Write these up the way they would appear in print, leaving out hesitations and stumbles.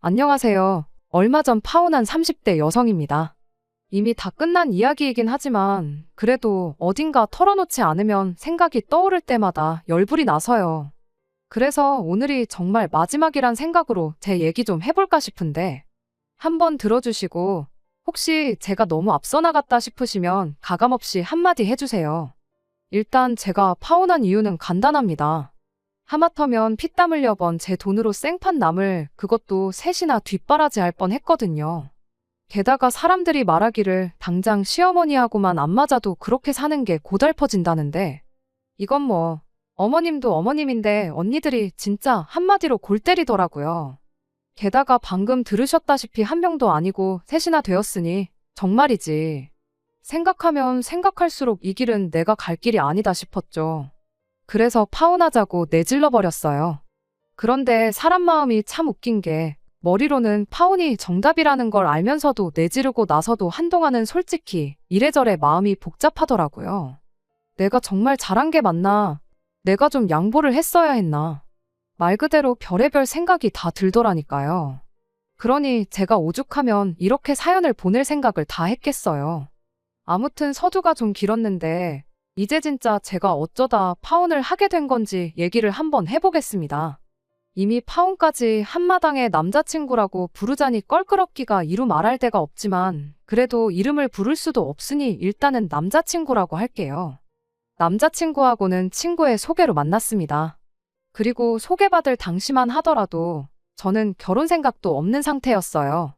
안녕하세요. 얼마 전 파혼한 30대 여성입니다. 이미 다 끝난 이야기이긴 하지만 그래도 어딘가 털어놓지 않으면 생각이 떠오를 때마다 열불이 나서요. 그래서 오늘이 정말 마지막이란 생각으로 제 얘기 좀 해볼까 싶은데 한번 들어주시고 혹시 제가 너무 앞서 나갔다 싶으시면 가감없이 한마디 해주세요. 일단 제가 파혼한 이유는 간단합니다. 하마터면 피땀 흘려 번 제 돈으로 생판 남을 그것도 셋이나 뒷바라지 할 뻔 했거든요. 게다가 사람들이 말하기를 당장 시어머니하고만 안 맞아도 그렇게 사는 게 고달퍼진다는데 이건 뭐 어머님도 어머님인데 언니들이 진짜 한마디로 골 때리더라고요. 게다가 방금 들으셨다시피 한 명도 아니고 셋이나 되었으니 정말이지. 생각하면 생각할수록 이 길은 내가 갈 길이 아니다 싶었죠. 그래서 파혼하자고 내질러 버렸어요. 그런데 사람 마음이 참 웃긴 게 머리로는 파혼이 정답이라는 걸 알면서도 내지르고 나서도 한동안은 솔직히 이래저래 마음이 복잡하더라고요. 내가 정말 잘한 게 맞나? 내가 좀 양보를 했어야 했나? 말 그대로 별의별 생각이 다 들더라니까요. 그러니 제가 오죽하면 이렇게 사연을 보낼 생각을 다 했겠어요. 아무튼 서두가 좀 길었는데 이제 진짜 제가 어쩌다 파혼을 하게 된 건지 얘기를 한번 해보겠습니다. 이미 파혼까지 한마당에 남자친구라고 부르자니 껄끄럽기가 이루 말할 데가 없지만 그래도 이름을 부를 수도 없으니 일단은 남자친구라고 할게요. 남자친구하고는 친구의 소개로 만났습니다. 그리고 소개받을 당시만 하더라도 저는 결혼 생각도 없는 상태였어요.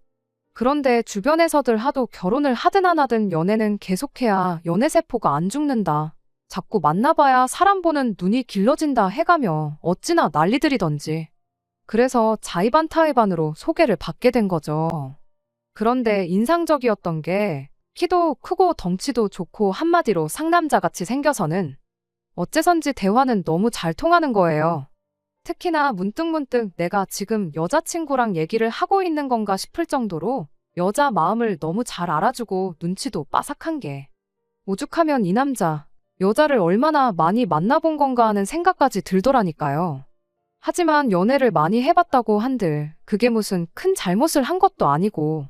그런데 주변에서들 하도 결혼을 하든 안 하든 연애는 계속해야 연애세포가 안 죽는다. 자꾸 만나봐야 사람 보는 눈이 길러진다 해가며 어찌나 난리들이던지. 그래서 자의반타의반으로 소개를 받게 된 거죠. 그런데 인상적이었던 게 키도 크고 덩치도 좋고 한마디로 상남자같이 생겨서는 어째선지 대화는 너무 잘 통하는 거예요. 특히나 문득문득 내가 지금 여자친구랑 얘기를 하고 있는 건가 싶을 정도로 여자 마음을 너무 잘 알아주고 눈치도 빠삭한 게 오죽하면 이 남자, 여자를 얼마나 많이 만나본 건가 하는 생각까지 들더라니까요. 하지만 연애를 많이 해봤다고 한들 그게 무슨 큰 잘못을 한 것도 아니고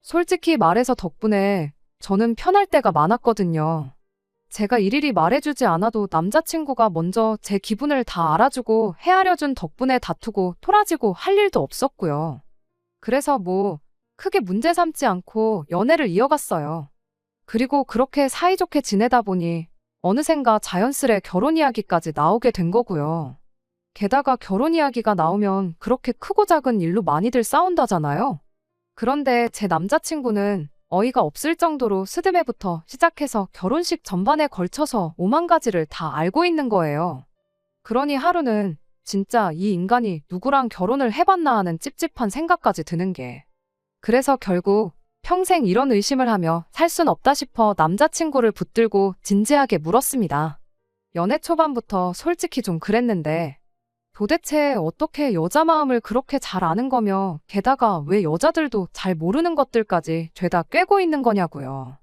솔직히 말해서 덕분에 저는 편할 때가 많았거든요. 제가 일일이 말해주지 않아도 남자친구가 먼저 제 기분을 다 알아주고 헤아려준 덕분에 다투고 토라지고 할 일도 없었고요. 그래서 뭐 크게 문제 삼지 않고 연애를 이어갔어요. 그리고 그렇게 사이좋게 지내다 보니 어느샌가 자연스레 결혼 이야기까지 나오게 된 거고요. 게다가 결혼 이야기가 나오면 그렇게 크고 작은 일로 많이들 싸운다잖아요. 그런데 제 남자친구는 어이가 없을 정도로 스드메부터 시작해서 결혼식 전반에 걸쳐서 오만 가지를 다 알고 있는 거예요. 그러니 하루는 진짜 이 인간이 누구랑 결혼을 해봤나 하는 찝찝한 생각까지 드는 게. 그래서 결국 평생 이런 의심을 하며 살 순 없다 싶어 남자친구를 붙들고 진지하게 물었습니다. 연애 초반부터 솔직히 좀 그랬는데 도대체 어떻게 여자 마음을 그렇게 잘 아는 거며 게다가 왜 여자들도 잘 모르는 것들까지 죄다 꿰고 있는 거냐고요.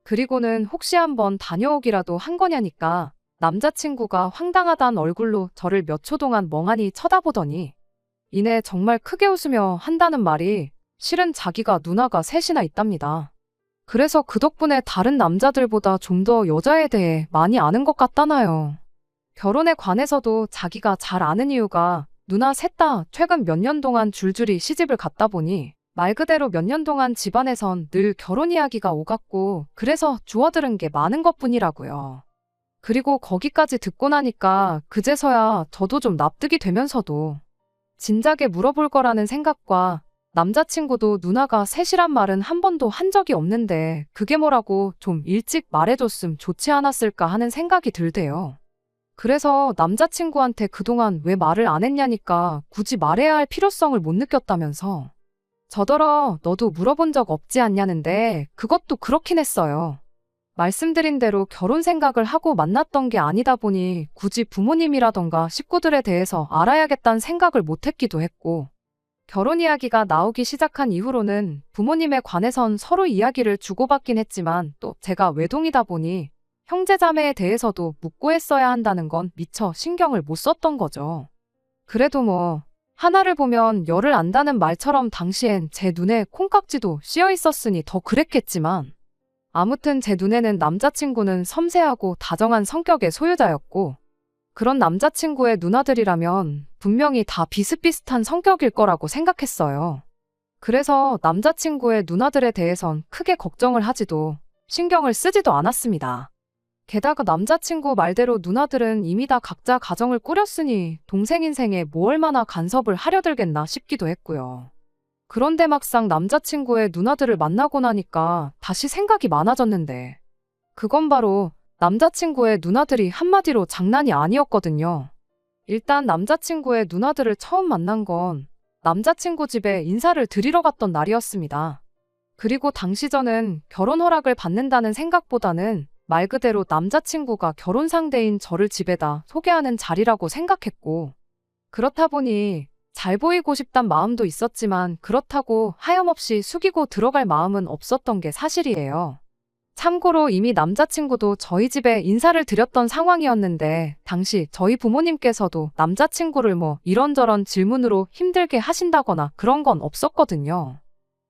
그리고는 혹시 한번 다녀오기라도 한 거냐니까 남자친구가 황당하단 얼굴로 저를 몇 초 동안 멍하니 쳐다보더니 이내 정말 크게 웃으며 한다는 말이 실은 자기가 누나가 셋이나 있답니다. 그래서 그 덕분에 다른 남자들보다 좀 더 여자에 대해 많이 아는 것 같다나요. 결혼에 관해서도 자기가 잘 아는 이유가 누나 셋 다 최근 몇 년 동안 줄줄이 시집을 갔다 보니 말 그대로 몇 년 동안 집안에선 늘 결혼 이야기가 오갔고 그래서 주워들은 게 많은 것뿐이라고요. 그리고 거기까지 듣고 나니까 그제서야 저도 좀 납득이 되면서도 진작에 물어볼 거라는 생각과 남자친구도 누나가 셋이란 말은 한 번도 한 적이 없는데 그게 뭐라고 좀 일찍 말해줬음 좋지 않았을까 하는 생각이 들대요. 그래서 남자친구한테 그동안 왜 말을 안 했냐니까 굳이 말해야 할 필요성을 못 느꼈다면서 저더러 너도 물어본 적 없지 않냐는데 그것도 그렇긴 했어요. 말씀드린 대로 결혼 생각을 하고 만났던 게 아니다 보니 굳이 부모님이라던가 식구들에 대해서 알아야겠다는 생각을 못 했기도 했고 결혼 이야기가 나오기 시작한 이후로는 부모님에 관해선 서로 이야기를 주고받긴 했지만 또 제가 외동이다 보니 형제자매에 대해서도 묻고 했어야 한다는 건 미처 신경을 못 썼던 거죠. 그래도 뭐 하나를 보면 열을 안다는 말처럼 당시엔 제 눈에 콩깍지도 씌어 있었으니 더 그랬겠지만 아무튼 제 눈에는 남자친구는 섬세하고 다정한 성격의 소유자였고 그런 남자친구의 누나들이라면 분명히 다 비슷비슷한 성격일 거라고 생각했어요. 그래서 남자친구의 누나들에 대해선 크게 걱정을 하지도 신경을 쓰지도 않았습니다. 게다가 남자친구 말대로 누나들은 이미 다 각자 가정을 꾸렸으니 동생 인생에 뭐 얼마나 간섭을 하려 들겠나 싶기도 했고요. 그런데 막상 남자친구의 누나들을 만나고 나니까 다시 생각이 많아졌는데 그건 바로 남자친구의 누나들이 한마디로 장난이 아니었거든요. 일단 남자친구의 누나들을 처음 만난 건 남자친구 집에 인사를 드리러 갔던 날이었습니다. 그리고 당시 저는 결혼 허락을 받는다는 생각보다는 말 그대로 남자친구가 결혼 상대인 저를 집에다 소개하는 자리라고 생각했고 그렇다 보니 잘 보이고 싶단 마음도 있었지만 그렇다고 하염없이 숙이고 들어갈 마음은 없었던 게 사실이에요. 참고로 이미 남자친구도 저희 집에 인사를 드렸던 상황이었는데 당시 저희 부모님께서도 남자친구를 뭐 이런저런 질문으로 힘들게 하신다거나 그런 건 없었거든요.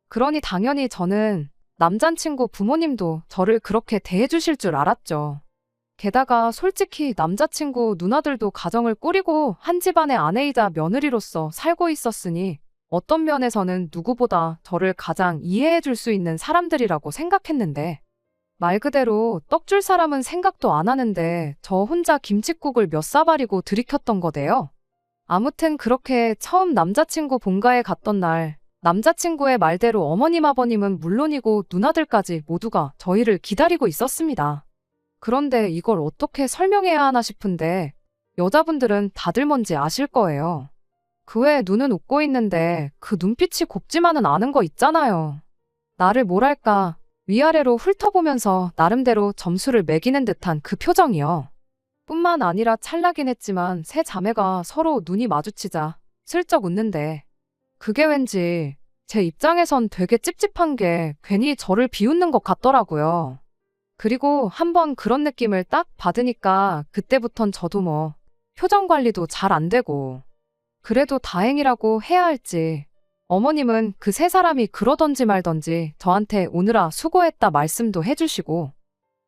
그러니 당연히 저는 남자친구 부모님도 저를 그렇게 대해주실 줄 알았죠. 게다가 솔직히 남자친구 누나들도 가정을 꾸리고 한 집안의 아내이자 며느리로서 살고 있었으니 어떤 면에서는 누구보다 저를 가장 이해해 줄 수 있는 사람들이라고 생각했는데 말 그대로 떡 줄 사람은 생각도 안 하는데 저 혼자 김칫국을 몇 사발이고 들이켰던 거대요. 아무튼 그렇게 처음 남자친구 본가에 갔던 날 남자친구의 말대로 어머님 아버님은 물론이고 누나들까지 모두가 저희를 기다리고 있었습니다. 그런데 이걸 어떻게 설명해야 하나 싶은데 여자분들은 다들 뭔지 아실 거예요. 그 외에 눈은 웃고 있는데 그 눈빛이 곱지만은 않은 거 있잖아요. 나를 뭐랄까 위아래로 훑어보면서 나름대로 점수를 매기는 듯한 그 표정이요. 뿐만 아니라 찰나긴 했지만 세 자매가 서로 눈이 마주치자 슬쩍 웃는데 그게 왠지 제 입장에선 되게 찝찝한 게 괜히 저를 비웃는 것 같더라고요. 그리고 한번 그런 느낌을 딱 받으니까 그때부턴 저도 뭐 표정 관리도 잘 안 되고 그래도 다행이라고 해야 할지 어머님은 그 세 사람이 그러던지 말던지 저한테 오느라 수고했다 말씀도 해주시고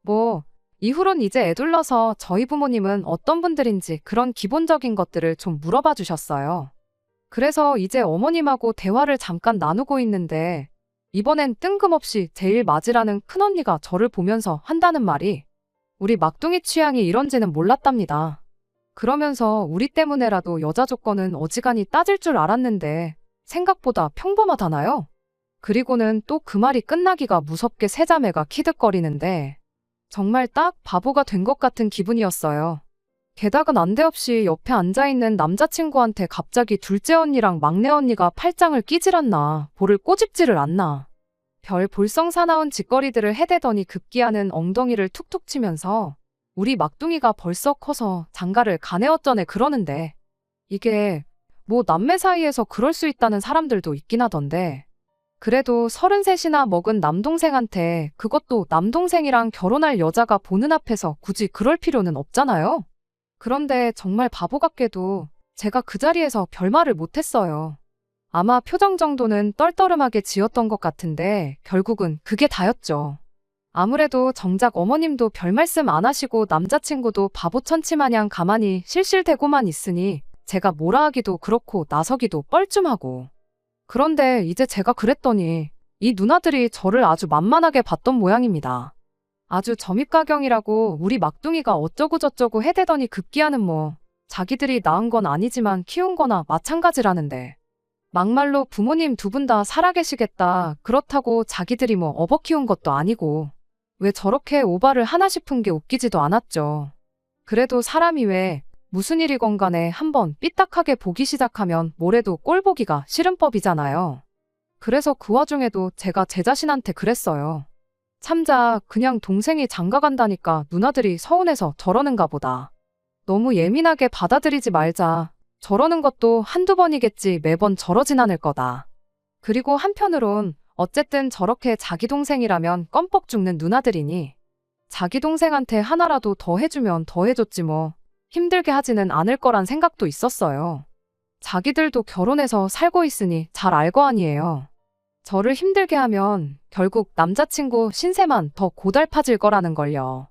뭐 이후론 이제 애둘러서 저희 부모님은 어떤 분들인지 그런 기본적인 것들을 좀 물어봐 주셨어요. 그래서 이제 어머님하고 대화를 잠깐 나누고 있는데 이번엔 뜬금없이 제일 맞이라는 큰언니가 저를 보면서 한다는 말이 우리 막둥이 취향이 이런지는 몰랐답니다. 그러면서 우리 때문에라도 여자 조건은 어지간히 따질 줄 알았는데 생각보다 평범하다나요? 그리고는 또 그 말이 끝나기가 무섭게 세자매가 키득거리는데 정말 딱 바보가 된 것 같은 기분이었어요. 게다가 난데없이 옆에 앉아있는 남자친구한테 갑자기 둘째 언니랑 막내 언니가 팔짱을 끼질 않나, 볼을 꼬집지를 않나. 별 볼썽사나운 짓거리들을 해대더니 급기야는 엉덩이를 툭툭 치면서 우리 막둥이가 벌써 커서 장가를 가네 어쩌네 그러는데 이게 뭐 남매 사이에서 그럴 수 있다는 사람들도 있긴 하던데 그래도 33이나 먹은 남동생한테 그것도 남동생이랑 결혼할 여자가 보는 앞에서 굳이 그럴 필요는 없잖아요. 그런데 정말 바보 같게도 제가 그 자리에서 별말을 못했어요. 아마 표정 정도는 떨떠름하게 지었던 것 같은데 결국은 그게 다였죠. 아무래도 정작 어머님도 별 말씀 안 하시고 남자친구도 바보천치 마냥 가만히 실실대고만 있으니 제가 뭐라 하기도 그렇고 나서기도 뻘쭘하고. 그런데 이제 제가 그랬더니 이 누나들이 저를 아주 만만하게 봤던 모양입니다. 아주 점입가경이라고 우리 막둥이가 어쩌고저쩌고 해대더니 급기야는 뭐 자기들이 낳은 건 아니지만 키운 거나 마찬가지라는데 막말로 부모님 두 분 다 살아계시겠다 그렇다고 자기들이 뭐 업어 키운 것도 아니고 왜 저렇게 오바를 하나 싶은 게 웃기지도 않았죠. 그래도 사람이 왜 무슨 일이건 간에 한번 삐딱하게 보기 시작하면 뭐래도 꼴 보기가 싫은 법이잖아요. 그래서 그 와중에도 제가 제 자신한테 그랬어요. 참자 그냥 동생이 장가 간다니까 누나들이 서운해서 저러는가 보다. 너무 예민하게 받아들이지 말자. 저러는 것도 한두 번이겠지 매번 저러진 않을 거다. 그리고 한편으론 어쨌든 저렇게 자기 동생이라면 껌뻑 죽는 누나들이니 자기 동생한테 하나라도 더 해주면 더 해줬지 뭐 힘들게 하지는 않을 거란 생각도 있었어요. 자기들도 결혼해서 살고 있으니 잘 알 거 아니에요. 저를 힘들게 하면 결국 남자친구 신세만 더 고달파질 거라는 걸요.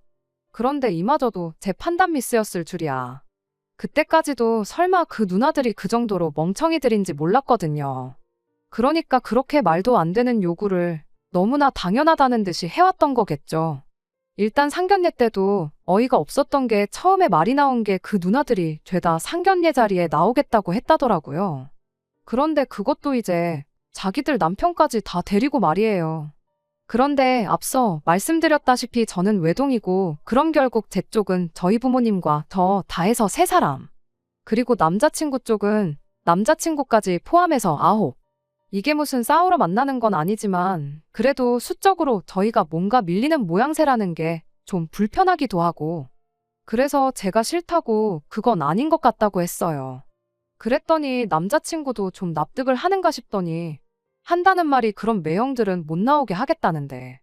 그런데 이마저도 제 판단 미스였을 줄이야. 그때까지도 설마 그 누나들이 그 정도로 멍청이들인지 몰랐거든요. 그러니까 그렇게 말도 안 되는 요구를 너무나 당연하다는 듯이 해왔던 거겠죠. 일단 상견례 때도 어이가 없었던 게 처음에 말이 나온 게 그 누나들이 죄다 상견례 자리에 나오겠다고 했다더라고요. 그런데 그것도 이제 자기들 남편까지 다 데리고 말이에요. 그런데 앞서 말씀드렸다시피 저는 외동이고 그럼 결국 제 쪽은 저희 부모님과 저 다 해서 3사람. 그리고 남자친구 쪽은 남자친구까지 포함해서 9. 이게 무슨 싸우러 만나는 건 아니지만 그래도 수적으로 저희가 뭔가 밀리는 모양새라는 게 좀 불편하기도 하고 그래서 제가 싫다고 그건 아닌 것 같다고 했어요. 그랬더니 남자친구도 좀 납득을 하는가 싶더니 한다는 말이 그런 매형들은 못 나오게 하겠다는데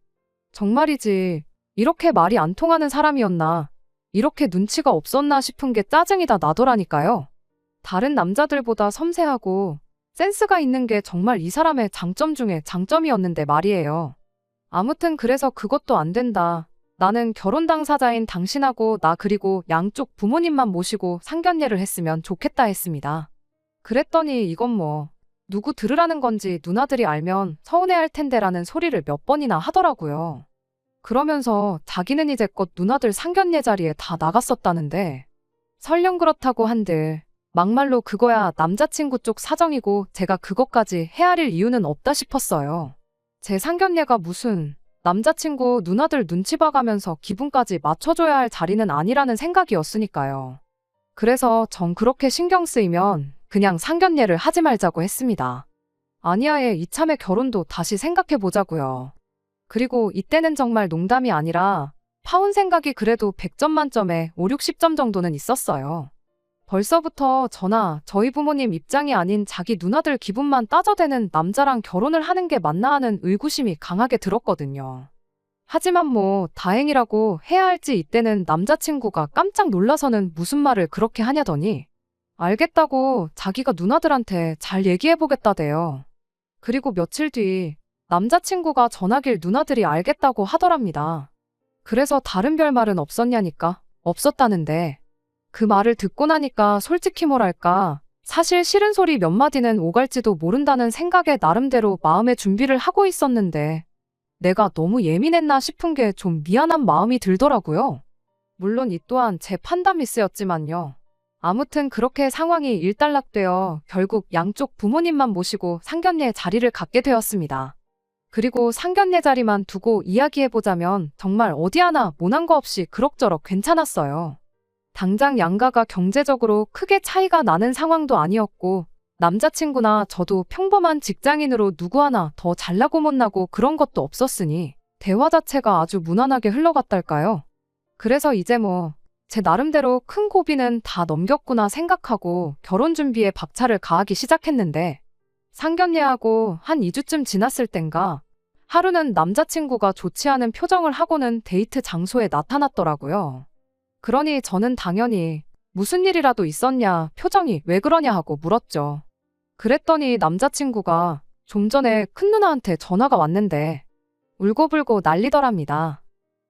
정말이지 이렇게 말이 안 통하는 사람이었나 이렇게 눈치가 없었나 싶은 게 짜증이 다 나더라니까요. 다른 남자들보다 섬세하고 센스가 있는 게 정말 이 사람의 장점 중에 장점이었는데 말이에요. 아무튼 그래서 그것도 안 된다. 나는 결혼 당사자인 당신하고 나 그리고 양쪽 부모님만 모시고 상견례를 했으면 좋겠다 했습니다. 그랬더니 이건 뭐 누구 들으라는 건지 누나들이 알면 서운해할 텐데라는 소리를 몇 번이나 하더라고요. 그러면서 자기는 이제껏 누나들 상견례 자리에 다 나갔었다는데 설령 그렇다고 한들 막말로 그거야 남자친구 쪽 사정이고 제가 그것까지 헤아릴 이유는 없다 싶었어요. 제 상견례가 무슨 남자친구 누나들 눈치 봐가면서 기분까지 맞춰줘야 할 자리는 아니라는 생각이었으니까요. 그래서 전 그렇게 신경 쓰이면 그냥 상견례를 하지 말자고 했습니다. 아니야의 이참에 결혼도 다시 생각해보자고요. 그리고 이때는 정말 농담이 아니라 파혼 생각이 그래도 100점 만점에 5, 60점 정도는 있었어요. 벌써부터 저나 저희 부모님 입장이 아닌 자기 누나들 기분만 따져대는 남자랑 결혼을 하는 게 맞나 하는 의구심이 강하게 들었거든요. 하지만 뭐 다행이라고 해야 할지 이때는 남자친구가 깜짝 놀라서는 무슨 말을 그렇게 하냐더니 알겠다고 자기가 누나들한테 잘 얘기해보겠다대요. 그리고 며칠 뒤 남자친구가 전화길 누나들이 알겠다고 하더랍니다. 그래서 다른 별말은 없었냐니까 없었다는데 그 말을 듣고 나니까 솔직히 뭐랄까 사실 싫은 소리 몇 마디는 오갈지도 모른다는 생각에 나름대로 마음의 준비를 하고 있었는데 내가 너무 예민했나 싶은 게 좀 미안한 마음이 들더라고요. 물론 이 또한 제 판단 미스였지만요. 아무튼 그렇게 상황이 일단락되어 결국 양쪽 부모님만 모시고 상견례 자리를 갖게 되었습니다. 그리고 상견례 자리만 두고 이야기해보자면 정말 어디 하나 모난 거 없이 그럭저럭 괜찮았어요. 당장 양가가 경제적으로 크게 차이가 나는 상황도 아니었고 남자친구나 저도 평범한 직장인으로 누구 하나 더 잘나고 못나고 그런 것도 없었으니 대화 자체가 아주 무난하게 흘러갔달까요. 그래서 이제 뭐 제 나름대로 큰 고비는 다 넘겼구나 생각하고 결혼 준비에 박차를 가하기 시작했는데 상견례하고 한 2주쯤 지났을 땐가 하루는 남자친구가 좋지 않은 표정을 하고는 데이트 장소에 나타났더라고요. 그러니 저는 당연히 무슨 일이라도 있었냐, 표정이 왜 그러냐 하고 물었죠. 그랬더니 남자친구가 좀 전에 큰 누나한테 전화가 왔는데 울고불고 난리더랍니다.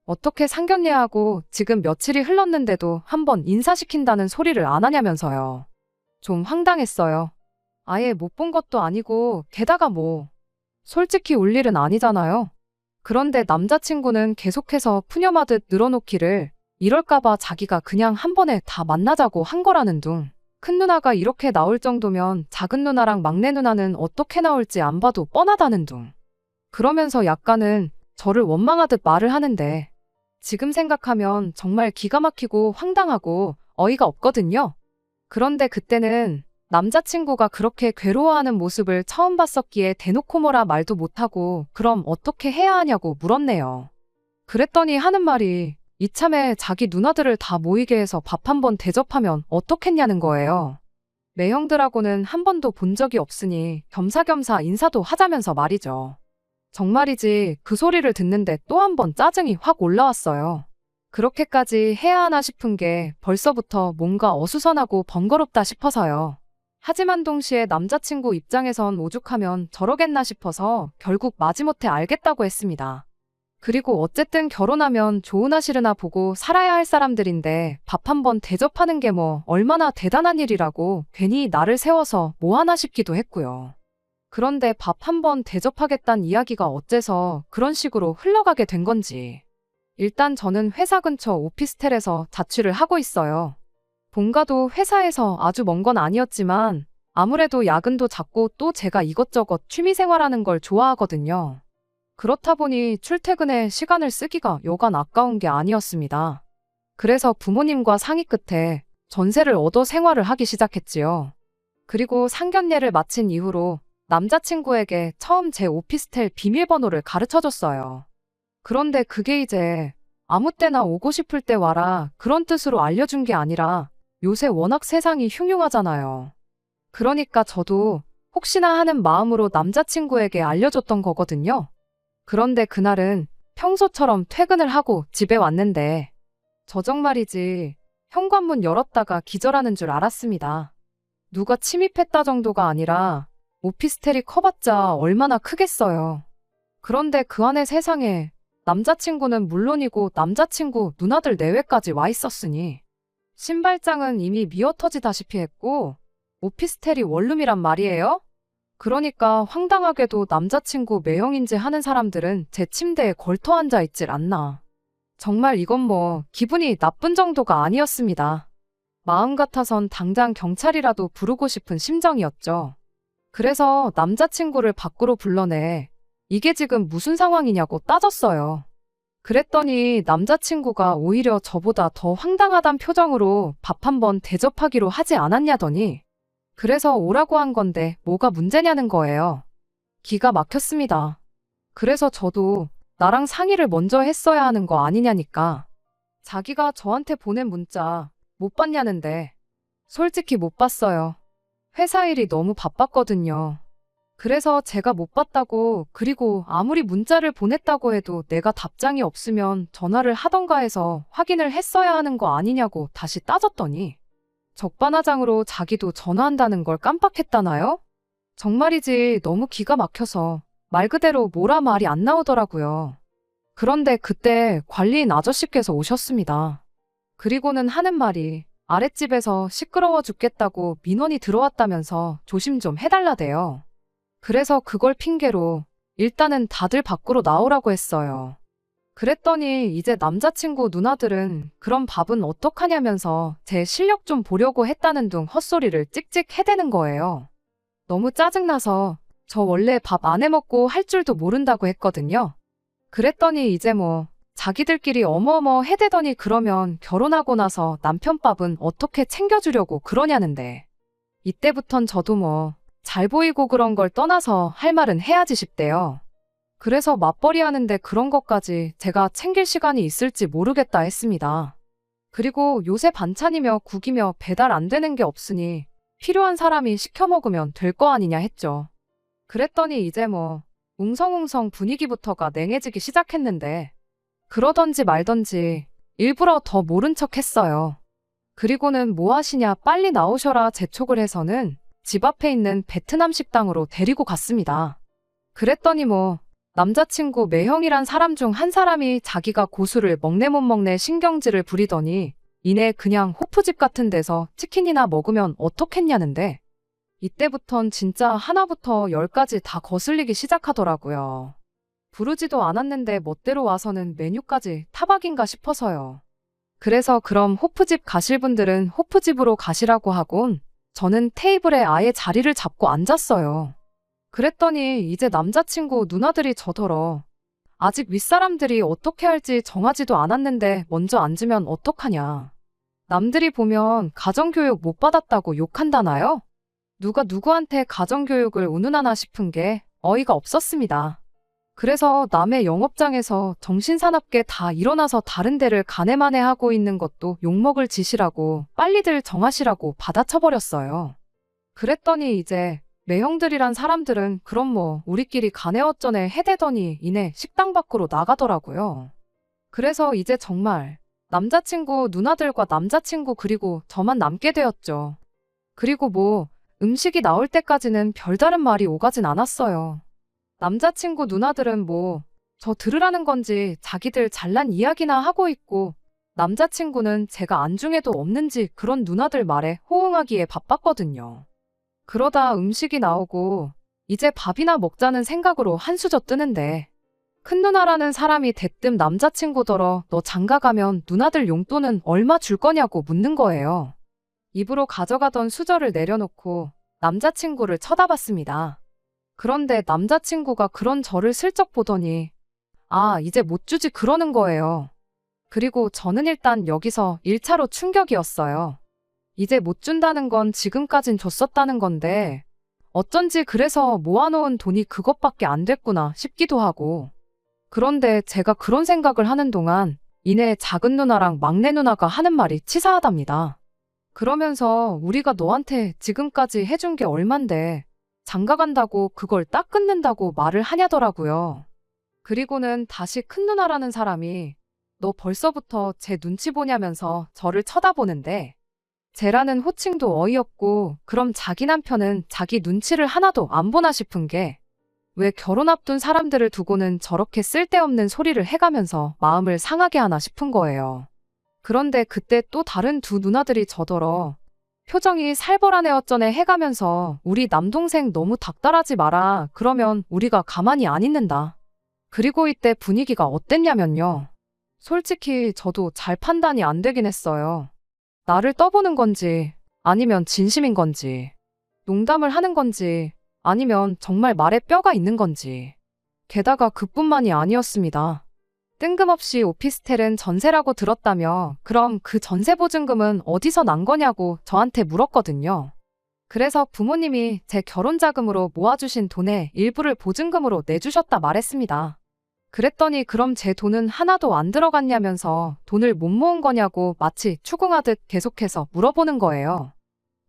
어떻게 상견례하고 지금 며칠이 흘렀는데도 한번 인사시킨다는 소리를 안 하냐면서요. 좀 황당했어요. 아예 못 본 것도 아니고 게다가 뭐 솔직히 울 일은 아니잖아요. 그런데 남자친구는 계속해서 푸념하듯 늘어놓기를 이럴까봐 자기가 그냥 한 번에 다 만나자고 한 거라는 둥. 큰 누나가 이렇게 나올 정도면 작은 누나랑 막내 누나는 어떻게 나올지 안 봐도 뻔하다는 둥. 그러면서 약간은 저를 원망하듯 말을 하는데 지금 생각하면 정말 기가 막히고 황당하고 어이가 없거든요. 그런데 그때는 남자친구가 그렇게 괴로워하는 모습을 처음 봤었기에 대놓고 뭐라 말도 못하고 그럼 어떻게 해야 하냐고 물었네요. 그랬더니 하는 말이 이참에 자기 누나들을 다 모이게 해서 밥 한 번 대접하면 어떻겠냐는 거예요. 매형들하고는 한 번도 본 적이 없으니 겸사겸사 인사도 하자면서 말이죠. 정말이지 그 소리를 듣는데 또 한 번 짜증이 확 올라왔어요. 그렇게까지 해야 하나 싶은 게 벌써부터 뭔가 어수선하고 번거롭다 싶어서요. 하지만 동시에 남자친구 입장에선 오죽하면 저러겠나 싶어서 결국 마지못해 알겠다고 했습니다. 그리고 어쨌든 결혼하면 좋으나 싫으나 보고 살아야 할 사람들인데 밥 한 번 대접하는 게 뭐 얼마나 대단한 일이라고 괜히 나를 세워서 뭐 하나 싶기도 했고요. 그런데 밥 한 번 대접하겠다는 이야기가 어째서 그런 식으로 흘러가게 된 건지. 일단 저는 회사 근처 오피스텔에서 자취를 하고 있어요. 본가도 회사에서 아주 먼 건 아니었지만 아무래도 야근도 잦고 또 제가 이것저것 취미생활하는 걸 좋아하거든요. 그렇다 보니 출퇴근에 시간을 쓰기가 여간 아까운 게 아니었습니다. 그래서 부모님과 상의 끝에 전세를 얻어 생활을 하기 시작했지요. 그리고 상견례를 마친 이후로 남자친구에게 처음 제 오피스텔 비밀번호를 가르쳐줬어요. 그런데 그게 이제 아무 때나 오고 싶을 때 와라 그런 뜻으로 알려준 게 아니라 요새 워낙 세상이 흉흉하잖아요. 그러니까 저도 혹시나 하는 마음으로 남자친구에게 알려줬던 거거든요. 그런데 그날은 평소처럼 퇴근을 하고 집에 왔는데 저 정말이지 현관문 열었다가 기절하는 줄 알았습니다. 누가 침입했다 정도가 아니라 오피스텔이 커봤자 얼마나 크겠어요. 그런데 그 안에 세상에 남자친구는 물론이고 남자친구 누나들 내외까지 와 있었으니 신발장은 이미 미어터지다시피 했고 오피스텔이 원룸이란 말이에요? 그러니까 황당하게도 남자친구 매형인지 하는 사람들은 제 침대에 걸터 앉아 있질 않나. 정말 이건 뭐 기분이 나쁜 정도가 아니었습니다. 마음 같아선 당장 경찰이라도 부르고 싶은 심정이었죠. 그래서 남자친구를 밖으로 불러내 이게 지금 무슨 상황이냐고 따졌어요. 그랬더니 남자친구가 오히려 저보다 더 황당하단 표정으로 밥 한 번 대접하기로 하지 않았냐더니 그래서 오라고 한 건데 뭐가 문제냐는 거예요. 기가 막혔습니다. 그래서 저도 나랑 상의를 먼저 했어야 하는 거 아니냐니까. 자기가 저한테 보낸 문자 못 봤냐는데 솔직히 못 봤어요. 회사 일이 너무 바빴거든요. 그래서 제가 못 봤다고 그리고 아무리 문자를 보냈다고 해도 내가 답장이 없으면 전화를 하던가 해서 확인을 했어야 하는 거 아니냐고 다시 따졌더니 적반하장으로 자기도 전화한다는 걸 깜빡했다나요? 정말이지 너무 기가 막혀서 말 그대로 뭐라 말이 안 나오더라고요. 그런데 그때 관리인 아저씨께서 오셨습니다. 그리고는 하는 말이 아랫집에서 시끄러워 죽겠다고 민원이 들어왔다면서 조심 좀 해달라대요. 그래서 그걸 핑계로 일단은 다들 밖으로 나오라고 했어요. 그랬더니 이제 남자친구 누나들은 그럼 밥은 어떡하냐면서 제 실력 좀 보려고 했다는 둥 헛소리를 찍찍 해대는 거예요. 너무 짜증나서 저 원래 밥 안 해먹고 할 줄도 모른다고 했거든요. 그랬더니 이제 뭐 자기들끼리 어머어머 해대더니 그러면 결혼하고 나서 남편 밥은 어떻게 챙겨주려고 그러냐는데 이때부턴 저도 뭐 잘 보이고 그런 걸 떠나서 할 말은 해야지 싶대요. 그래서 맞벌이 하는데 그런 것까지 제가 챙길 시간이 있을지 모르겠다 했습니다. 그리고 요새 반찬이며 국이며 배달 안 되는 게 없으니 필요한 사람이 시켜 먹으면 될 거 아니냐 했죠. 그랬더니 이제 뭐 웅성웅성 분위기부터가 냉해지기 시작했는데 그러던지 말던지 일부러 더 모른 척 했어요. 그리고는 뭐 하시냐 빨리 나오셔라 재촉을 해서는 집 앞에 있는 베트남 식당으로 데리고 갔습니다. 그랬더니 뭐 남자친구 매형이란 사람 중 한 사람이 자기가 고수를 먹네 못 먹네 신경질을 부리더니 이내 그냥 호프집 같은 데서 치킨이나 먹으면 어떻겠냐는데 이때부턴 진짜 하나부터 열까지 다 거슬리기 시작하더라고요. 부르지도 않았는데 멋대로 와서는 메뉴까지 타박인가 싶어서요. 그래서 그럼 호프집 가실 분들은 호프집으로 가시라고 하곤 저는 테이블에 아예 자리를 잡고 앉았어요. 그랬더니 이제 남자친구 누나들이 저더러 아직 윗사람들이 어떻게 할지 정하지도 않았는데 먼저 앉으면 어떡하냐. 남들이 보면 가정교육 못 받았다고 욕한다나요? 누가 누구한테 가정교육을 운운하나 싶은 게 어이가 없었습니다. 그래서 남의 영업장에서 정신사납게 다 일어나서 다른 데를 가네마네 하고 있는 것도 욕먹을 짓이라고 빨리들 정하시라고 받아쳐버렸어요. 그랬더니 이제 매형들이란 사람들은 그럼 뭐 우리끼리 가네 어쩌네 해대더니 이내 식당 밖으로 나가더라고요. 그래서 이제 정말 남자친구 누나들과 남자친구 그리고 저만 남게 되었죠. 그리고 뭐 음식이 나올 때까지는 별다른 말이 오가진 않았어요. 남자친구 누나들은 뭐, 저 들으라는 건지 자기들 잘난 이야기나 하고 있고, 남자친구는 제가 안중에도 없는지 그런 누나들 말에 호응하기에 바빴거든요. 그러다 음식이 나오고, 이제 밥이나 먹자는 생각으로 한수저 뜨는데, 큰 누나라는 사람이 대뜸 남자친구더러 너 장가 가면 누나들 용돈은 얼마 줄 거냐고 묻는 거예요. 입으로 가져가던 수저를 내려놓고 남자친구를 쳐다봤습니다. 그런데 남자친구가 그런 저를 슬쩍 보더니 아, 이제 못 주지 그러는 거예요. 그리고 저는 일단 여기서 1차로 충격이었어요. 이제 못 준다는 건 지금까진 줬었다는 건데 어쩐지 그래서 모아놓은 돈이 그것밖에 안 됐구나 싶기도 하고. 그런데 제가 그런 생각을 하는 동안 이내 작은 누나랑 막내 누나가 하는 말이 치사하답니다. 그러면서 우리가 너한테 지금까지 해준 게 얼만데 장가 간다고 그걸 딱 끊는다고 말을 하냐더라고요. 그리고는 다시 큰 누나라는 사람이 너 벌써부터 제 눈치 보냐면서 저를 쳐다보는데 쟤라는 호칭도 어이없고 그럼 자기 남편은 자기 눈치를 하나도 안 보나 싶은 게 왜 결혼 앞둔 사람들을 두고는 저렇게 쓸데없는 소리를 해가면서 마음을 상하게 하나 싶은 거예요. 그런데 그때 또 다른 두 누나들이 저더러 표정이 살벌하네 어쩌네 해가면서 우리 남동생 너무 닥달하지 마라. 그러면 우리가 가만히 안 있는다. 그리고 이때 분위기가 어땠냐면요. 솔직히 저도 잘 판단이 안 되긴 했어요. 나를 떠보는 건지 아니면 진심인 건지 농담을 하는 건지 아니면 정말 말에 뼈가 있는 건지. 게다가 그뿐만이 아니었습니다. 뜬금없이 오피스텔은 전세라고 들었다며 그럼 그 전세 보증금은 어디서 난 거냐고 저한테 물었거든요. 그래서 부모님이 제 결혼 자금으로 모아주신 돈의 일부를 보증금으로 내주셨다 말했습니다. 그랬더니 그럼 제 돈은 하나도 안 들어갔냐면서 돈을 못 모은 거냐고 마치 추궁하듯 계속해서 물어보는 거예요.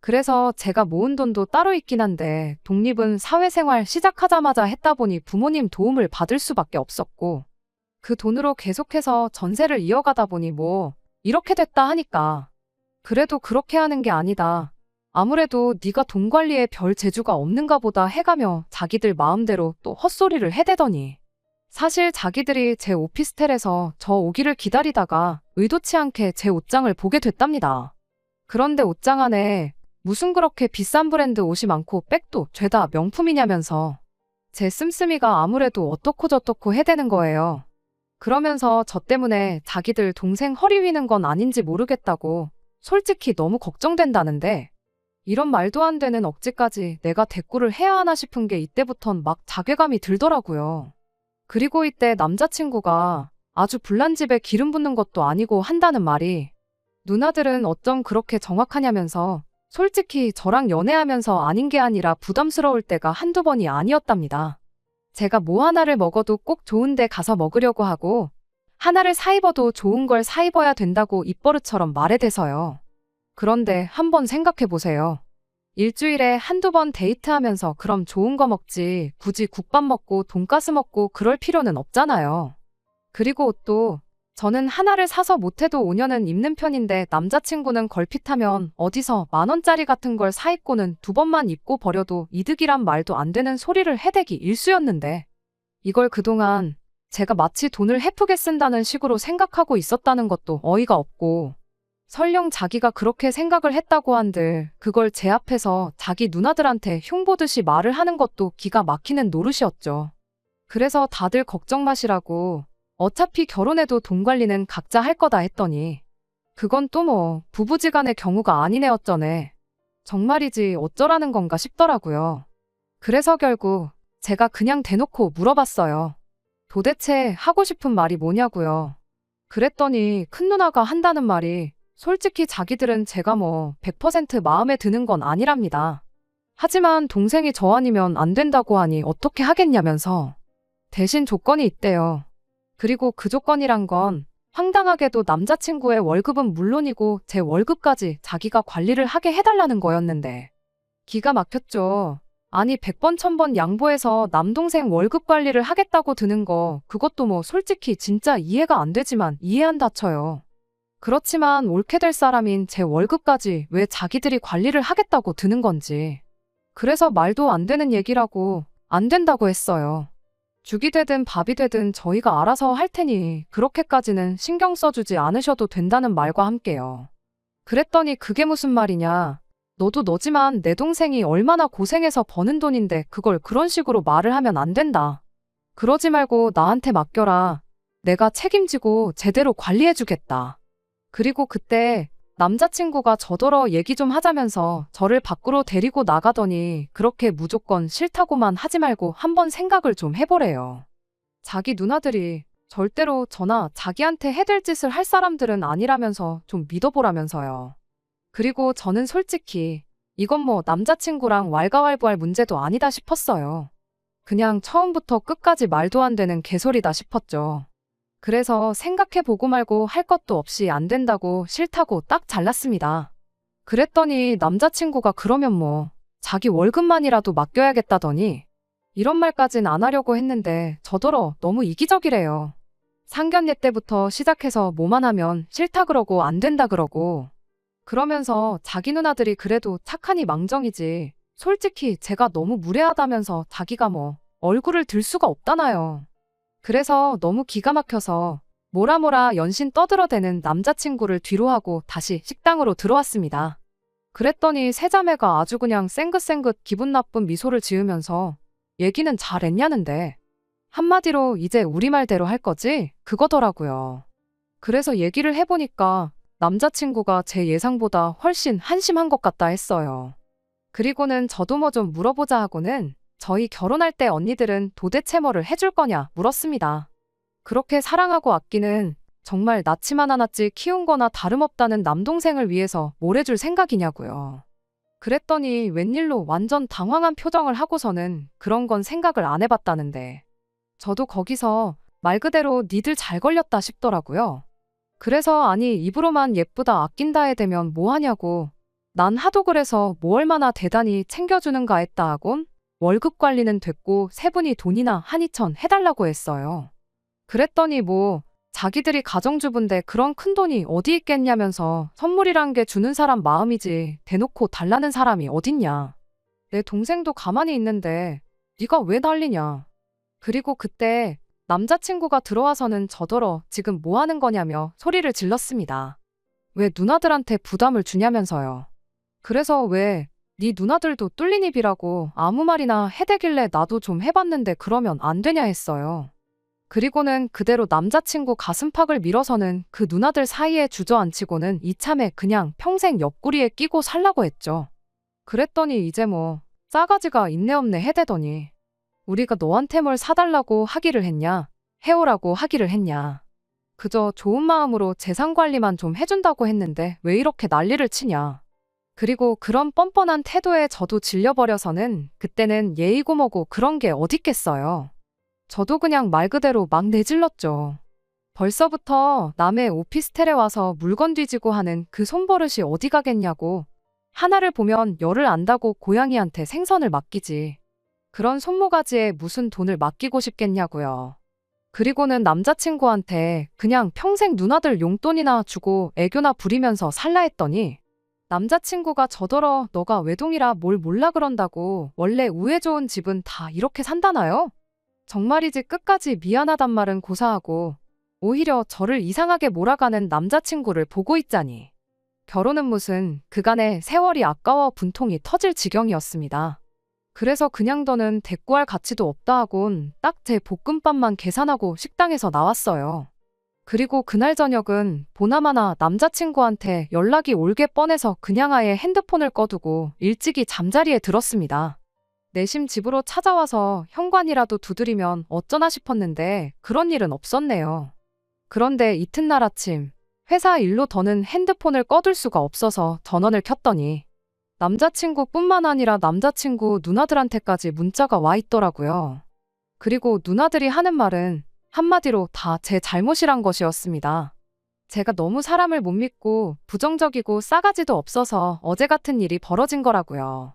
그래서 제가 모은 돈도 따로 있긴 한데 독립은 사회생활 시작하자마자 했다 보니 부모님 도움을 받을 수밖에 없었고 그 돈으로 계속해서 전세를 이어가다 보니 뭐 이렇게 됐다 하니까 그래도 그렇게 하는 게 아니다. 아무래도 네가 돈 관리에 별 재주가 없는가 보다 해가며 자기들 마음대로 또 헛소리를 해대더니 사실 자기들이 제 오피스텔에서 저 오기를 기다리다가 의도치 않게 제 옷장을 보게 됐답니다. 그런데 옷장 안에 무슨 그렇게 비싼 브랜드 옷이 많고 백도 죄다 명품이냐면서 제 씀씀이가 아무래도 어떻고 저떻고 해대는 거예요. 그러면서 저 때문에 자기들 동생 허리 휘는 건 아닌지 모르겠다고 솔직히 너무 걱정된다는데 이런 말도 안 되는 억지까지 내가 대꾸를 해야 하나 싶은 게 이때부턴 막 자괴감이 들더라고요. 그리고 이때 남자친구가 아주 불난 집에 기름 붓는 것도 아니고 한다는 말이 누나들은 어쩜 그렇게 정확하냐면서 솔직히 저랑 연애하면서 아닌 게 아니라 부담스러울 때가 한두 번이 아니었답니다. 제가 뭐 하나를 먹어도 꼭 좋은 데 가서 먹으려고 하고 하나를 사 입어도 좋은 걸 사 입어야 된다고 입버릇처럼 말해대서요. 그런데 한번 생각해 보세요. 일주일에 한두 번 데이트하면서 그럼 좋은 거 먹지 굳이 국밥 먹고 돈가스 먹고 그럴 필요는 없잖아요. 그리고 옷도 저는 하나를 사서 못해도 5년은 입는 편인데 남자친구는 걸핏하면 어디서 10,000원짜리 같은 걸 사 입고는 2번만 입고 버려도 이득이란 말도 안 되는 소리를 해대기 일쑤였는데 이걸 그동안 제가 마치 돈을 헤프게 쓴다는 식으로 생각하고 있었다는 것도 어이가 없고 설령 자기가 그렇게 생각을 했다고 한들 그걸 제 앞에서 자기 누나들한테 흉보듯이 말을 하는 것도 기가 막히는 노릇이었죠. 그래서 다들 걱정 마시라고 어차피 결혼해도 돈 관리는 각자 할 거다 했더니 그건 또 뭐 부부지간의 경우가 아니네 어쩌네. 정말이지 어쩌라는 건가 싶더라고요. 그래서 결국 제가 그냥 대놓고 물어봤어요. 도대체 하고 싶은 말이 뭐냐고요. 그랬더니 큰 누나가 한다는 말이 솔직히 자기들은 제가 뭐 100% 마음에 드는 건 아니랍니다. 하지만 동생이 저 아니면 안 된다고 하니 어떻게 하겠냐면서 대신 조건이 있대요. 그리고 그 조건이란 건 황당하게도 남자친구의 월급은 물론이고 제 월급까지 자기가 관리를 하게 해달라는 거였는데 기가 막혔죠. 아니 100번 1000번 양보해서 남동생 월급 관리를 하겠다고 드는 거 그것도 뭐 솔직히 진짜 이해가 안 되지만 이해한다 쳐요. 그렇지만 옳게 될 사람인 제 월급까지 왜 자기들이 관리를 하겠다고 드는 건지 그래서 말도 안 되는 얘기라고 안 된다고 했어요. 죽이 되든 밥이 되든 저희가 알아서 할 테니 그렇게까지는 신경 써주지 않으셔도 된다는 말과 함께요. 그랬더니 그게 무슨 말이냐. 너도 너지만 내 동생이 얼마나 고생해서 버는 돈인데 그걸 그런 식으로 말을 하면 안 된다. 그러지 말고 나한테 맡겨라. 내가 책임지고 제대로 관리해주겠다. 그리고 그때 남자친구가 저더러 얘기 좀 하자면서 저를 밖으로 데리고 나가더니 그렇게 무조건 싫다고만 하지 말고 한번 생각을 좀 해보래요. 자기 누나들이 절대로 저나 자기한테 해댈 짓을 할 사람들은 아니라면서 좀 믿어보라면서요. 그리고 저는 솔직히 이건 뭐 남자친구랑 왈가왈부할 문제도 아니다 싶었어요. 그냥 처음부터 끝까지 말도 안 되는 개소리다 싶었죠. 그래서 생각해보고 말고 할 것도 없이 안 된다고 싫다고 딱 잘랐습니다. 그랬더니 남자친구가 그러면 뭐 자기 월급만이라도 맡겨야겠다더니 이런 말까진 안 하려고 했는데 저더러 너무 이기적이래요. 상견례 때부터 시작해서 뭐만 하면 싫다 그러고 안 된다 그러고 그러면서 자기 누나들이 그래도 착하니 망정이지 솔직히 제가 너무 무례하다면서 자기가 뭐 얼굴을 들 수가 없다나요. 그래서 너무 기가 막혀서 뭐라 연신 떠들어대는 남자친구를 뒤로 하고 다시 식당으로 들어왔습니다. 그랬더니 세자매가 아주 그냥 쌩긋쌩긋 기분 나쁜 미소를 지으면서 얘기는 잘했냐는데 한마디로 이제 우리말대로 할 거지? 그거더라고요. 그래서 얘기를 해보니까 남자친구가 제 예상보다 훨씬 한심한 것 같다 했어요. 그리고는 저도 뭐 좀 물어보자 하고는 저희 결혼할 때 언니들은 도대체 뭐를 해줄 거냐 물었습니다. 그렇게 사랑하고 아끼는 정말 낳지만 않았지 키운 거나 다름없다는 남동생을 위해서 뭘 해줄 생각이냐고요. 그랬더니 웬일로 완전 당황한 표정을 하고서는 그런 건 생각을 안 해봤다는데 저도 거기서 말 그대로 니들 잘 걸렸다 싶더라고요. 그래서 아니 입으로만 예쁘다 아낀다 해대면 뭐하냐고 난 하도 그래서 뭐 얼마나 대단히 챙겨주는가 했다 하곤 월급 관리는 됐고 세 분이 돈이나 한 2천 해달라고 했어요. 그랬더니 뭐 자기들이 가정주부인데 그런 큰 돈이 어디 있겠냐면서 선물이란 게 주는 사람 마음이지 대놓고 달라는 사람이 어딨냐. 내 동생도 가만히 있는데 네가 왜 난리냐. 그리고 그때 남자친구가 들어와서는 저더러 지금 뭐 하는 거냐며 소리를 질렀습니다. 왜 누나들한테 부담을 주냐면서요. 그래서 왜 네 누나들도 뚫린 입이라고 아무 말이나 해대길래 나도 좀 해봤는데 그러면 안 되냐 했어요. 그리고는 그대로 남자친구 가슴팍을 밀어서는 그 누나들 사이에 주저앉히고는 이참에 그냥 평생 옆구리에 끼고 살라고 했죠. 그랬더니 이제 뭐 싸가지가 있네 없네 해대더니 우리가 너한테 뭘 사달라고 하기를 했냐 해오라고 하기를 했냐 그저 좋은 마음으로 재산관리만 좀 해준다고 했는데 왜 이렇게 난리를 치냐. 그리고 그런 뻔뻔한 태도에 저도 질려버려서는 그때는 예의고 뭐고 그런 게 어딨겠어요. 저도 그냥 말 그대로 막 내질렀죠. 벌써부터 남의 오피스텔에 와서 물건 뒤지고 하는 그 손버릇이 어디 가겠냐고. 하나를 보면 열을 안다고 고양이한테 생선을 맡기지. 그런 손모가지에 무슨 돈을 맡기고 싶겠냐고요. 그리고는 남자친구한테 그냥 평생 누나들 용돈이나 주고 애교나 부리면서 살라 했더니 남자친구가 저더러 너가 외동이라 뭘 몰라 그런다고 원래 우애 좋은 집은 다 이렇게 산다나요? 정말이지 끝까지 미안하단 말은 고사하고 오히려 저를 이상하게 몰아가는 남자친구를 보고 있자니 결혼은 무슨 그간의 세월이 아까워 분통이 터질 지경이었습니다. 그래서 그냥 더는 대꾸할 가치도 없다 하곤 딱 제 볶음밥만 계산하고 식당에서 나왔어요. 그리고 그날 저녁은 보나마나 남자친구한테 연락이 올게 뻔해서 그냥 아예 핸드폰을 꺼두고 일찍이 잠자리에 들었습니다. 내심 집으로 찾아와서 현관이라도 두드리면 어쩌나 싶었는데 그런 일은 없었네요. 그런데 이튿날 아침 회사 일로 더는 핸드폰을 꺼둘 수가 없어서 전원을 켰더니 남자친구뿐만 아니라 남자친구 누나들한테까지 문자가 와 있더라고요. 그리고 누나들이 하는 말은 한마디로 다 제 잘못이란 것이었습니다. 제가 너무 사람을 못 믿고 부정적이고 싸가지도 없어서 어제 같은 일이 벌어진 거라고요.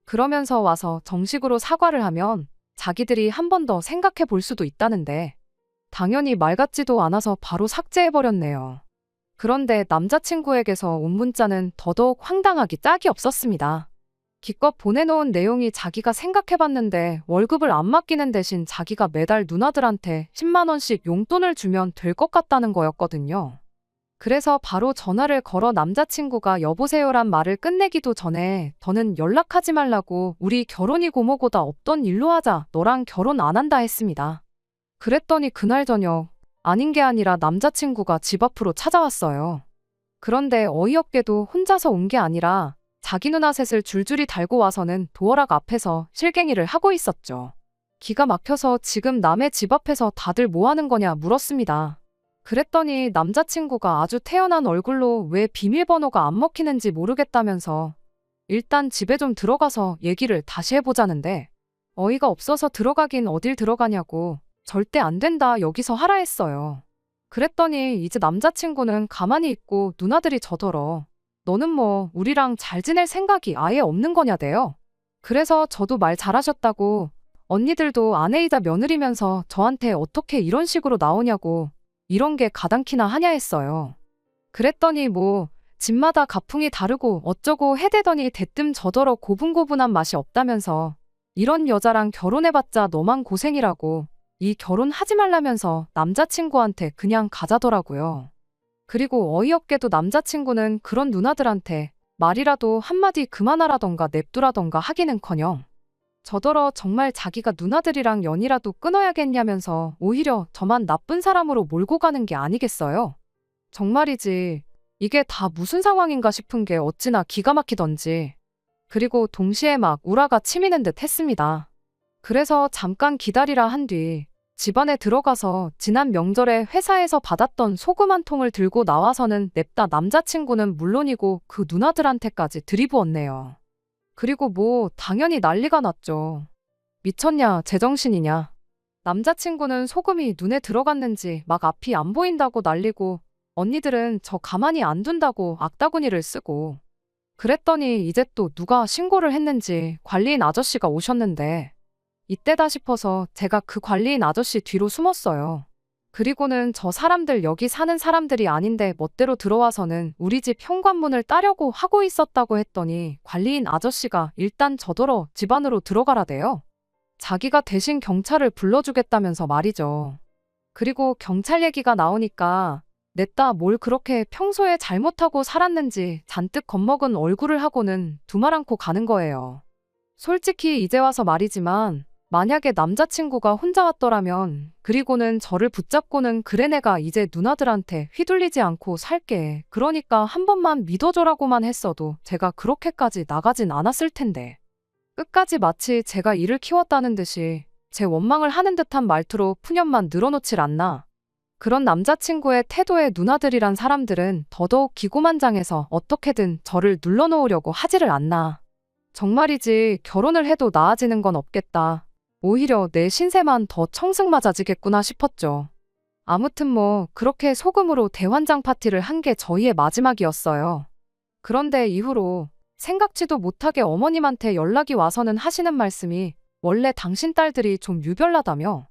그러면서 와서 정식으로 사과를 하면 자기들이 한 번 더 생각해 볼 수도 있다는데 당연히 말 같지도 않아서 바로 삭제해버렸네요. 그런데 남자친구에게서 온 문자는 더더욱 황당하기 짝이 없었습니다. 기껏 보내놓은 내용이 자기가 생각해봤는데 월급을 안 맡기는 대신 자기가 매달 누나들한테 10만 원씩 용돈을 주면 될 것 같다는 거였거든요. 그래서 바로 전화를 걸어 남자친구가 여보세요란 말을 끝내기도 전에 더는 연락하지 말라고 우리 결혼이 고모고다 없던 일로 하자 너랑 결혼 안 한다 했습니다. 그랬더니 그날 저녁 아닌 게 아니라 남자친구가 집 앞으로 찾아왔어요. 그런데 어이없게도 혼자서 온 게 아니라 자기 누나 셋을 줄줄이 달고 와서는 도어락 앞에서 실갱이를 하고 있었죠. 기가 막혀서 지금 남의 집 앞에서 다들 뭐 하는 거냐 물었습니다. 그랬더니 남자친구가 아주 태연한 얼굴로 왜 비밀번호가 안 먹히는지 모르겠다면서 일단 집에 좀 들어가서 얘기를 다시 해보자는데 어이가 없어서 들어가긴 어딜 들어가냐고 절대 안 된다 여기서 하라 했어요. 그랬더니 이제 남자친구는 가만히 있고 누나들이 저더러 너는 뭐 우리랑 잘 지낼 생각이 아예 없는 거냐대요. 그래서 저도 말 잘하셨다고 언니들도 아내이자 며느리면서 저한테 어떻게 이런 식으로 나오냐고 이런 게 가당키나 하냐 했어요. 그랬더니 뭐 집마다 가풍이 다르고 어쩌고 해대더니 대뜸 저더러 고분고분한 맛이 없다면서 이런 여자랑 결혼해봤자 너만 고생이라고 이 결혼하지 말라면서 남자친구한테 그냥 가자더라고요. 그리고 어이없게도 남자친구는 그런 누나들한테 말이라도 한마디 그만하라던가 냅두라던가 하기는커녕 저더러 정말 자기가 누나들이랑 연이라도 끊어야겠냐면서 오히려 저만 나쁜 사람으로 몰고 가는 게 아니겠어요? 정말이지 이게 다 무슨 상황인가 싶은 게 어찌나 기가 막히던지. 그리고 동시에 막 우라가 치미는 듯 했습니다. 그래서 잠깐 기다리라 한 뒤 집안에 들어가서 지난 명절에 회사에서 받았던 소금 한 통을 들고 나와서는 냅다 남자친구는 물론이고 그 누나들한테까지 들이부었네요. 그리고 뭐 당연히 난리가 났죠. 미쳤냐 제정신이냐. 남자친구는 소금이 눈에 들어갔는지 막 앞이 안 보인다고 난리고 언니들은 저 가만히 안 둔다고 악다구니를 쓰고 그랬더니 이제 또 누가 신고를 했는지 관리인 아저씨가 오셨는데 이때다 싶어서 제가 그 관리인 아저씨 뒤로 숨었어요. 그리고는 저 사람들 여기 사는 사람들이 아닌데 멋대로 들어와서는 우리 집 현관문을 따려고 하고 있었다고 했더니 관리인 아저씨가 일단 저더러 집 안으로 들어가라대요. 자기가 대신 경찰을 불러주겠다면서 말이죠. 그리고 경찰 얘기가 나오니까 냈다 뭘 그렇게 평소에 잘못하고 살았는지 잔뜩 겁먹은 얼굴을 하고는 두말 않고 가는 거예요. 솔직히 이제 와서 말이지만 만약에 남자친구가 혼자 왔더라면 그리고는 저를 붙잡고는 그래 내가 이제 누나들한테 휘둘리지 않고 살게 그러니까 한 번만 믿어줘라고만 했어도 제가 그렇게까지 나가진 않았을 텐데 끝까지 마치 제가 이를 키웠다는 듯이 제 원망을 하는 듯한 말투로 푸념만 늘어놓질 않나. 그런 남자친구의 태도에 누나들이란 사람들은 더더욱 기고만장해서 어떻게든 저를 눌러놓으려고 하지를 않나. 정말이지 결혼을 해도 나아지는 건 없겠다. 오히려 내 신세만 더 청승맞아지겠구나 싶었죠. 아무튼 뭐 그렇게 소금으로 대환장 파티를 한 게 저희의 마지막이었어요. 그런데 이후로 생각지도 못하게 어머님한테 연락이 와서는 하시는 말씀이 원래 당신 딸들이 좀 유별나다며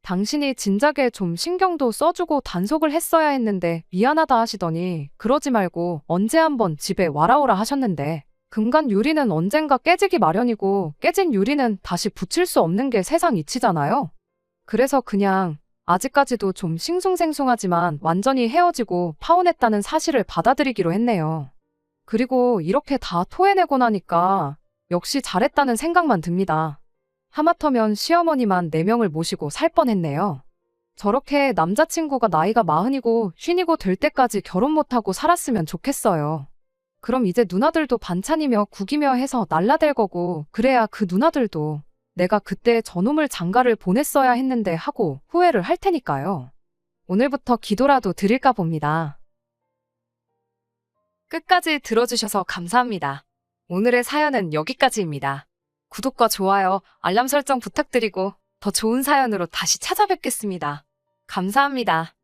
당신이 진작에 좀 신경도 써주고 단속을 했어야 했는데 미안하다 하시더니 그러지 말고 언제 한번 집에 와라오라 하셨는데 금간 유리는 언젠가 깨지기 마련이고 깨진 유리는 다시 붙일 수 없는 게 세상 이치잖아요. 그래서 그냥 아직까지도 좀 싱숭생숭하지만 완전히 헤어지고 파혼했다는 사실을 받아들이기로 했네요. 그리고 이렇게 다 토해내고 나니까 역시 잘했다는 생각만 듭니다. 하마터면 시어머니만 4명을 모시고 살 뻔했네요. 저렇게 남자친구가 나이가 40이고 50이고 될 때까지 결혼 못하고 살았으면 좋겠어요. 그럼 이제 누나들도 반찬이며 국이며 해서 날라댈 거고 그래야 그 누나들도 내가 그때 저놈을 장가를 보냈어야 했는데 하고 후회를 할 테니까요. 오늘부터 기도라도 드릴까 봅니다. 끝까지 들어주셔서 감사합니다. 오늘의 사연은 여기까지입니다. 구독과 좋아요, 알람 설정 부탁드리고 더 좋은 사연으로 다시 찾아뵙겠습니다. 감사합니다.